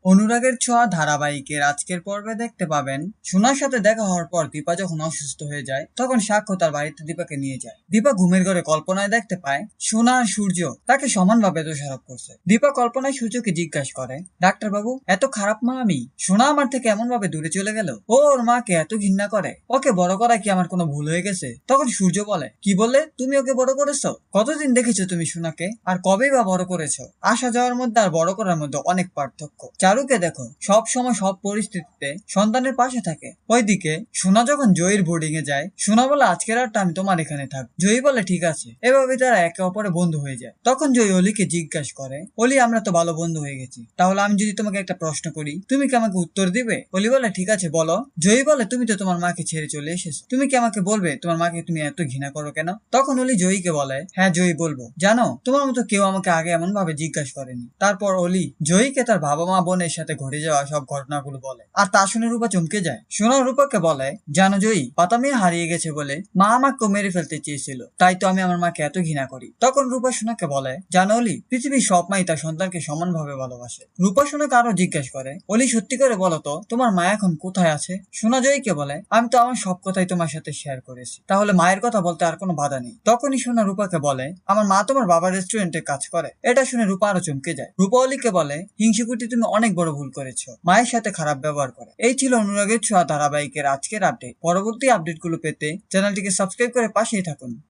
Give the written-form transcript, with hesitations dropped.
অনুরাগের ছোঁয়া ধারাবাহিকের আজকের পর্বে দেখতে পাবেন সোনার সাথে দেখা হওয়ার পর দীপা যখন অসুস্থ হয়ে যায় তখন সাক্ষ্য তার বাড়িতে দীপাকে নিয়ে যায়। দীপা ঘুমের ঘরে কল্পনায় দেখতে পায় সোনা আর সূর্য তাকে সমানভাবে দোষারোপ করছে। দীপা কল্পনায় সূর্যকে জিজ্ঞাসা করে, ডাক্তার বাবু, এত খারাপ মা আমি? সোনা আমার থেকে এমন ভাবে দূরে চলে গেল, ও ওর মাকে এত ঘৃণা করে, ওকে বড় করা কি আমার কোনো ভুল হয়ে গেছে? তখন সূর্য বলে, কি বললে? তুমি ওকে বড় করেছো? কতদিন দেখেছো তুমি সোনাকে, আর কবেই বা বড় করেছো? আসা যাওয়ার মধ্যে আর বড় করার মধ্যে অনেক পার্থক্য। চারুকে দেখো, সব সময় সব পরিস্থিতিতে সন্তানের পাশে থাকে। ওইদিকে সোনা যখন জয়ীর বোর্ডিং এ যায়, সোনা বলে আজকের রাতটা আমি তোমার এখানে থাকবো। জয়ী বলে ঠিক আছে। এভাবে তারা একে অপরে বন্ধু হয়ে যায়। তখন জয়ী অলিকে জিজ্ঞাসা করে, অলি, আমরা তো ভালো বন্ধু হয়ে গেছি, তাহলে আমি যদি তোমাকে একটা প্রশ্ন করি, তুমি কি আমাকে উত্তর দিবে? অলি বলে ঠিক আছে, বলো। জয়ী বলে, তুমি তো তোমার মাকে ছেড়ে চলে এসেছো, তুমি কি আমাকে বলবে তোমার মাকে তুমি এত ঘৃণা করো কেন? তখন অলি জয়ীকে বলে, হ্যাঁ জয়ী, বলবো। জানো, তোমার মতো কেউ আমাকে আগে এমন ভাবে জিজ্ঞাসা করেনি। তারপর অলি জয়ীকে তার বাবা মা বোনের সাথে ঘটে যাওয়া সব ঘটনাগুলো বলে, আর তা শুনে রূপা চমকে যায়। সোনা রূপাকে বলে, জানো জয়ী, পাতা মেয়ে হারিয়ে গেছে বলে মা আমাকে মেরে ফেলতে চেয়েছিল, তাই তো আমি আমার মাকে এত ঘৃণা করি। তখন রূপা সোনাকে বলে, জানো অলি, পৃথিবীর সব মাই তার সন্তানকে সমানভাবে ভালোবাসে। রূপা সোনাকে আরো জিজ্ঞাসা করে, অলি, সত্যি করে বলো তো, তোমার মা এখন কোথায় আছে? সোনা জয়ীকে বলে, আমি তো আমার সব কথাই তোমার সাথে শেয়ার করেছি, তাহলে মায়ের কথা বলতে আর কোনো বাধা নেই। তখনই সোনা রূপাকে বলে, আমার মা তোমার বাবার রেস্টুরেন্টে কাজ করে। এটা শুনে রূপা আরো চমকে যায়। রূপা অলিকে বলে, হিংসুকুটি, তুমি অনেক বড় ভুল করেছো, মায়ের সাথে খারাপ ব্যবহার করে। এই ছিল অনুরাগের ছোঁয়া ধারাবাহিকের আজকের আপডেট। পরবর্তী আপডেট গুলো পেতে চ্যানেলটিকে সাবস্ক্রাইব করে পাশেই থাকুন।